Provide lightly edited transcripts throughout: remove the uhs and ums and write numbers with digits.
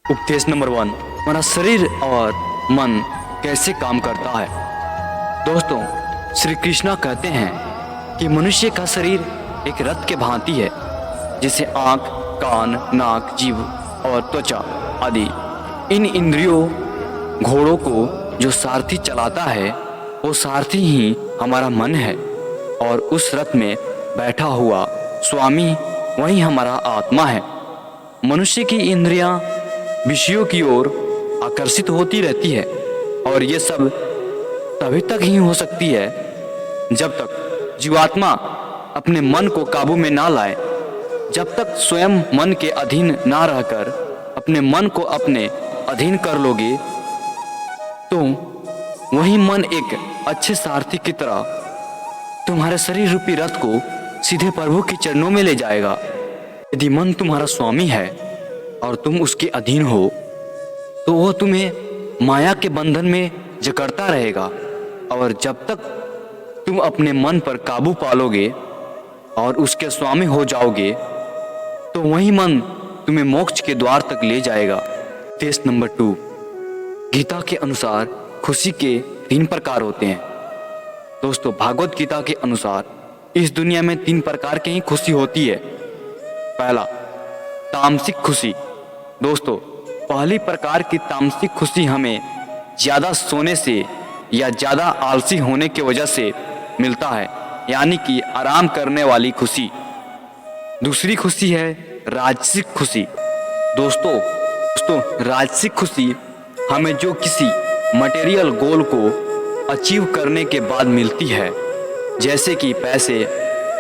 उपदेश नंबर 1, हमारा शरीर और मन कैसे काम करता है। दोस्तों, श्री कृष्णा कहते हैं कि मनुष्य का शरीर एक रथ के भांति है, जिसे आँख, कान, नाक, जीभ और त्वचा आदि इन इंद्रियों घोड़ों को जो सारथी चलाता है, वो सारथी ही हमारा मन है और उस रथ में बैठा हुआ स्वामी वही हमारा आत्मा है। मनुष्य की इंद्रियां विषयों की ओर आकर्षित होती रहती है और ये सब तभी तक ही हो सकती है जब तक जीवात्मा अपने मन को काबू में ना लाए। जब तक स्वयं मन के अधीन ना रहकर अपने मन को अपने अधीन कर लोगे तो वही मन एक अच्छे सारथी की तरह तुम्हारे शरीर रूपी रथ को सीधे प्रभु के चरणों में ले जाएगा। यदि मन तुम्हारा स्वामी है और तुम उसके अधीन हो तो वह तुम्हें माया के बंधन में जकड़ता रहेगा, और जब तक तुम अपने मन पर काबू पालोगे और उसके स्वामी हो जाओगे तो वही मन तुम्हें मोक्ष के द्वार तक ले जाएगा। टेस्ट नंबर 2, गीता के अनुसार खुशी के 3 प्रकार होते हैं। दोस्तों, भागवत गीता के अनुसार इस दुनिया में 3 प्रकार की ही खुशी होती है। पहला, तामसिक खुशी। दोस्तों, पहली प्रकार की तामसिक खुशी हमें ज़्यादा सोने से या ज़्यादा आलसी होने की वजह से मिलता है, यानी कि आराम करने वाली खुशी। दूसरी खुशी है राजसिक खुशी। दोस्तों, राजसिक खुशी हमें जो किसी मटेरियल गोल को अचीव करने के बाद मिलती है, जैसे कि पैसे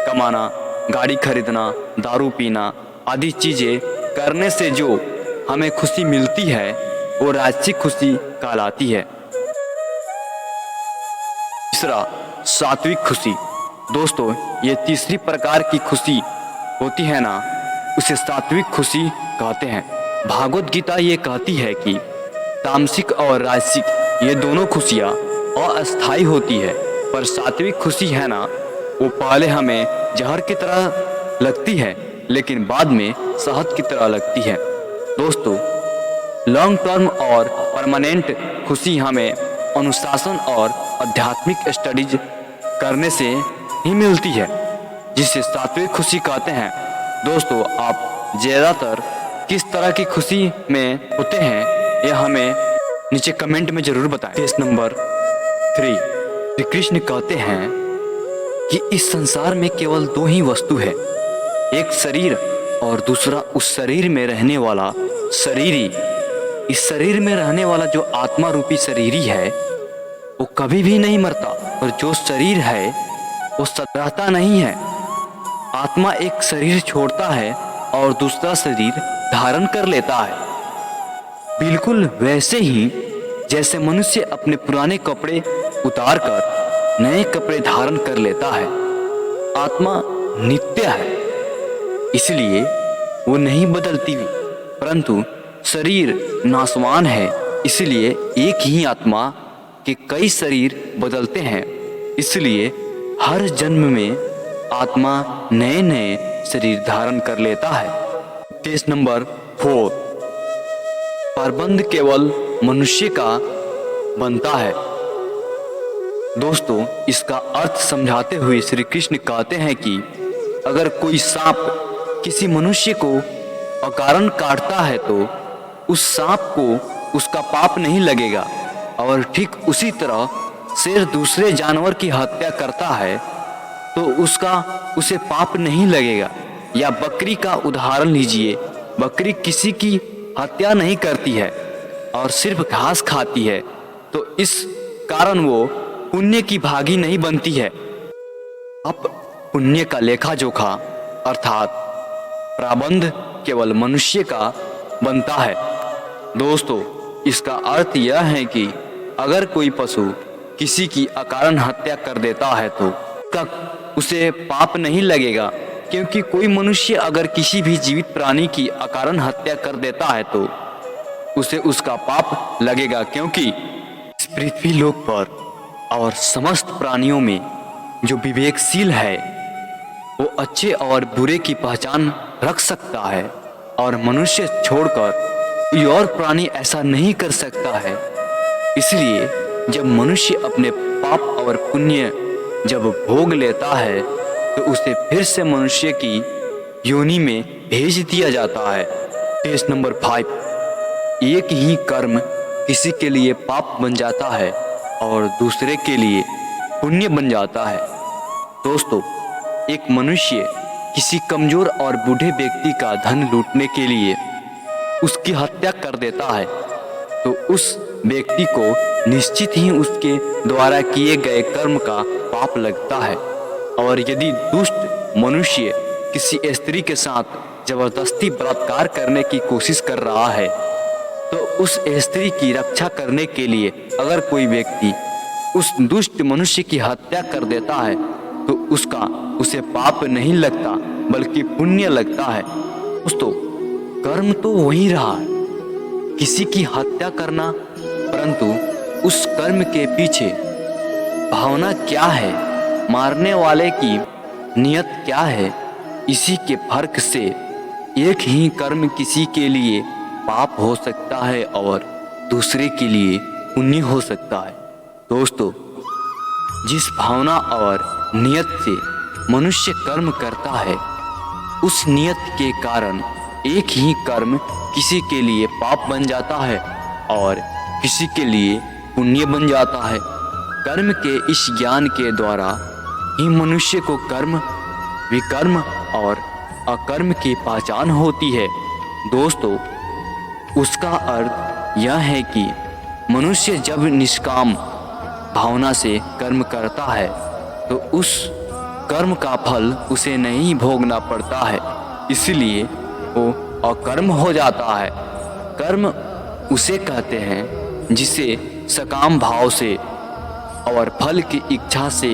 कमाना, गाड़ी खरीदना, दारू पीना आदि चीज़ें करने से जो हमें खुशी मिलती है, वो राजसिक खुशी कहलाती है। तीसरा, सात्विक खुशी। दोस्तों, ये तीसरी प्रकार की खुशी होती है ना, उसे सात्विक खुशी कहते हैं। भागवत गीता ये कहती है कि तामसिक और राजसिक ये दोनों खुशियाँ अस्थायी होती है, पर सात्विक खुशी है ना, वो पहले हमें जहर की तरह लगती है लेकिन बाद में शहद की तरह लगती है। दोस्तों, लॉन्ग टर्म और परमानेंट खुशी हमें अनुशासन और आध्यात्मिक स्टडीज करने से ही मिलती है, जिसे सात्विक खुशी कहते हैं। दोस्तों, आप ज़्यादातर किस तरह की खुशी में होते हैं, यह हमें नीचे कमेंट में ज़रूर बताएं। केस नंबर 3, श्री कृष्ण कहते हैं कि इस संसार में केवल 2 ही वस्तु है, एक शरीर और दूसरा उस शरीर में रहने वाला शरीरी। इस शरीर में रहने वाला जो आत्मा रूपी शरीरी है वो कभी भी नहीं मरता, और जो शरीर है वो सदा रहता नहीं है। आत्मा एक शरीर छोड़ता है और दूसरा शरीर धारण कर लेता है, बिल्कुल वैसे ही जैसे मनुष्य अपने पुराने कपड़े उतारकर नए कपड़े धारण कर लेता है। आत्मा नित्य है, इसलिए वो नहीं बदलती, परंतु शरीर नाशवान है, इसलिए एक ही आत्मा के कई शरीर बदलते हैं। इसलिए हर जन्म में आत्मा नए नए शरीर धारण कर लेता है। केस नंबर 4, प्रबंध केवल मनुष्य का बनता है। दोस्तों, इसका अर्थ समझाते हुए श्री कृष्ण कहते हैं कि अगर कोई सांप किसी मनुष्य को अकारण काटता है तो उस सांप को उसका पाप नहीं लगेगा, और ठीक उसी तरह शेर दूसरे जानवर की हत्या करता है तो उसे पाप नहीं लगेगा। या बकरी का उदाहरण लीजिए, बकरी किसी की हत्या नहीं करती है और सिर्फ घास खाती है, तो इस कारण वो पुण्य की भागी नहीं बनती है। अब पुण्य का लेखा जोखा अर्थात प्रबंध केवल मनुष्य का बनता है। दोस्तों, इसका अर्थ यह है कि अगर कोई पशु किसी की अकारण हत्या कर देता है तो उसे पाप नहीं लगेगा, क्योंकि कोई मनुष्य अगर किसी भी जीवित प्राणी की अकारण हत्या कर देता है तो उसे उसका पाप लगेगा, क्योंकि इस पृथ्वी लोक पर और समस्त प्राणियों में जो विवेकशील है वो अच्छे और बुरे की पहचान रख सकता है, और मनुष्य छोड़कर कोई और प्राणी ऐसा नहीं कर सकता है। इसलिए जब मनुष्य अपने पाप और पुण्य जब भोग लेता है तो उसे फिर से मनुष्य की योनि में भेज दिया जाता है। केस नंबर 5, एक ही कर्म किसी के लिए पाप बन जाता है और दूसरे के लिए पुण्य बन जाता है। दोस्तों, एक मनुष्य किसी कमजोर और बूढ़े व्यक्ति का धन लूटने के लिए उसकी हत्या कर देता है तो उस व्यक्ति को निश्चित ही उसके द्वारा किए गए कर्म का पाप लगता है। और यदि दुष्ट मनुष्य किसी स्त्री के साथ जबरदस्ती बलात्कार करने की कोशिश कर रहा है तो उस स्त्री की रक्षा करने के लिए अगर कोई व्यक्ति उस दुष्ट मनुष्य की हत्या कर देता है तो उसे पाप नहीं लगता बल्कि पुण्य लगता है। दोस्तों, कर्म तो वही रहा, किसी की हत्या करना, परंतु उस कर्म के पीछे भावना क्या है, मारने वाले की नियत क्या है, इसी के फर्क से एक ही कर्म किसी के लिए पाप हो सकता है और दूसरे के लिए पुण्य हो सकता है। दोस्तों, जिस भावना और नियत से मनुष्य कर्म करता है उस नियत के कारण एक ही कर्म किसी के लिए पाप बन जाता है और किसी के लिए पुण्य बन जाता है। कर्म के इस ज्ञान के द्वारा ही मनुष्य को कर्म, विकर्म और अकर्म की पहचान होती है। दोस्तों, उसका अर्थ यह है कि मनुष्य जब निष्काम भावना से कर्म करता है तो उस कर्म का फल उसे नहीं भोगना पड़ता है, इसलिए वो अकर्म हो जाता है। कर्म उसे कहते हैं जिसे सकाम भाव से और फल की इच्छा से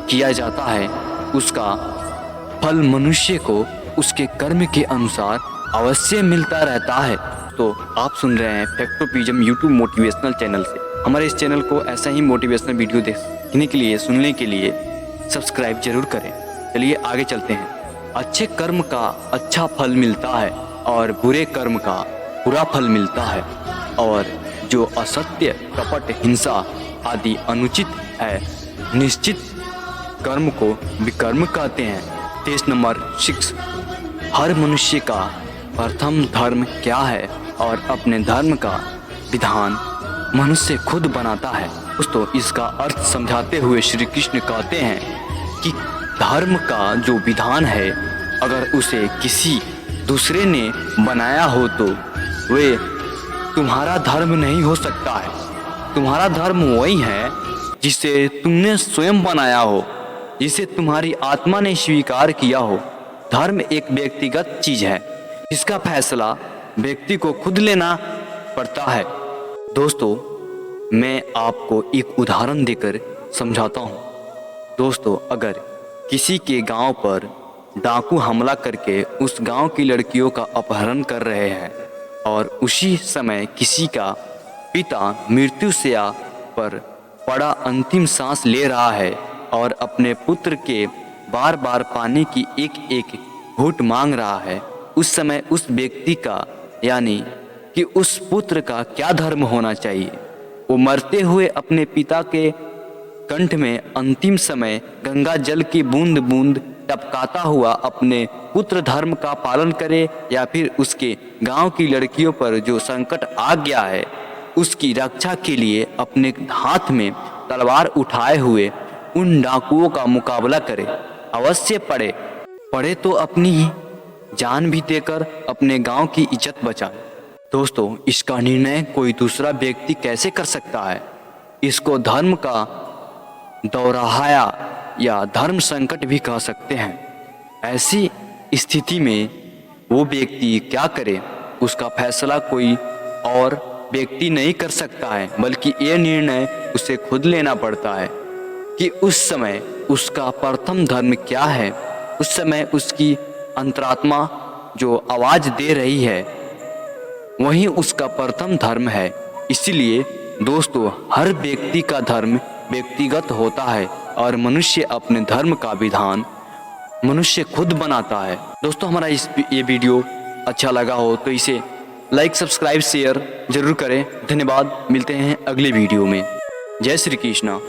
किया जाता है। उसका फल मनुष्य को उसके कर्म के अनुसार अवश्य मिलता रहता है। तो आप सुन रहे हैं फैक्टोपिज्म यूट्यूब मोटिवेशनल चैनल से। हमारे इस चैनल को ऐसा ही मोटिवेशनल वीडियो देखने के लिए, सुनने के लिए सब्सक्राइब जरूर करें। चलिए आगे चलते हैं। अच्छे कर्म का अच्छा फल मिलता है और बुरे कर्म का बुरा फल मिलता है, और जो असत्य, कपट, हिंसा आदि अनुचित है, निश्चित कर्म को विकर्म कहते हैं। केस नंबर 6, हर मनुष्य का प्रथम धर्म क्या है और अपने धर्म का विधान मनुष्य खुद बनाता है। दोस्तों, इसका अर्थ समझाते हुए श्री कृष्ण कहते हैं कि धर्म का जो विधान है अगर उसे किसी दूसरे ने बनाया हो तो वे तुम्हारा धर्म नहीं हो सकता है। तुम्हारा धर्म वही है जिसे तुमने स्वयं बनाया हो, जिसे तुम्हारी आत्मा ने स्वीकार किया हो। धर्म एक व्यक्तिगत चीज है जिसका फैसला व्यक्ति को खुद लेना पड़ता है। दोस्तों, मैं आपको एक उदाहरण देकर समझाता हूँ। दोस्तों, अगर किसी के गांव पर डाकू हमला करके उस गांव की लड़कियों का अपहरण कर रहे हैं और उसी समय किसी का पिता मृत्युशैया पर पड़ा अंतिम सांस ले रहा है और अपने पुत्र के बार बार पानी की एक एक घूंट मांग रहा है, उस समय उस व्यक्ति का यानी कि उस पुत्र का क्या धर्म होना चाहिए? वो मरते हुए अपने पिता के कंठ में अंतिम समय गंगा जल की बूंद बूंद टपकाता हुआ अपने पुत्र धर्म का पालन करे, या फिर उसके गांव की लड़कियों पर जो संकट आ गया है उसकी रक्षा के लिए अपने हाथ में तलवार उठाए हुए उन डाकुओं का मुकाबला करे? अवश्य पड़े तो अपनी ही जान भी देकर अपने गांव की इज्जत बचाए। दोस्तों, इसका निर्णय कोई दूसरा व्यक्ति कैसे कर सकता है? इसको धर्म का दोहराया या धर्म संकट भी कह सकते हैं। ऐसी स्थिति में वो व्यक्ति क्या करे, उसका फैसला कोई और व्यक्ति नहीं कर सकता है, बल्कि ये निर्णय उसे खुद लेना पड़ता है कि उस समय उसका प्रथम धर्म क्या है। उस समय उसकी अंतरात्मा जो आवाज दे रही है वही उसका प्रथम धर्म है। इसीलिए दोस्तों, हर व्यक्ति का धर्म व्यक्तिगत होता है और मनुष्य अपने धर्म का विधान मनुष्य खुद बनाता है। दोस्तों, हमारा ये वीडियो अच्छा लगा हो तो इसे लाइक सब्सक्राइब शेयर जरूर करें। धन्यवाद, मिलते हैं अगले वीडियो में। जय श्री कृष्णा।